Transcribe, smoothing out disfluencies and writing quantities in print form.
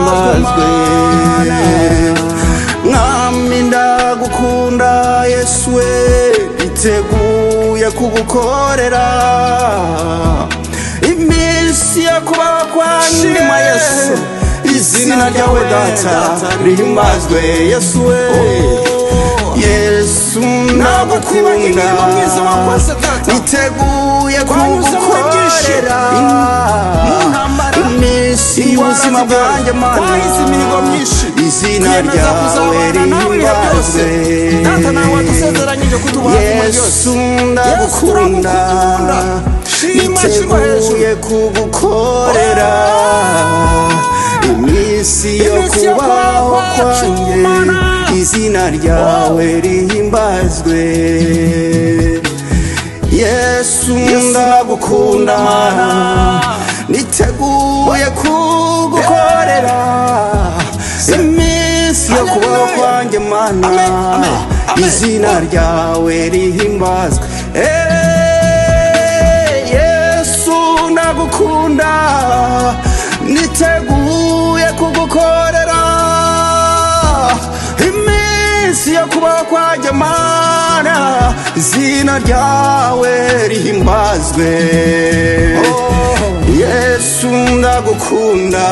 rihimbazwe. Mwami ndagukunda Yesu we, niteguye kugukorera iminsi yo kubaho kwanjye. Yesu izina ryawe data rihimbazwe. Yesu we, Yesu ndagukunda, niteguye kugukorera iminsi y'ubuzima bwanjye Mana, izina ryawe rihimbazwe. Yesu ndagukunda, niteguye kugukorera iminsi yo kubaho kwanjye, izina ryawe rihimbazwe. Yesu ndagukunda, niteguye kugukorera iminsi yo kubaho kwanjye Mana, izina ryawe rihimbazwe. Yesu ndagukunda, niteguye kugukorera iminsi yo kubaho kwanjye Mana, izina ryawe rihimbazwe. Yesu ndagukunda.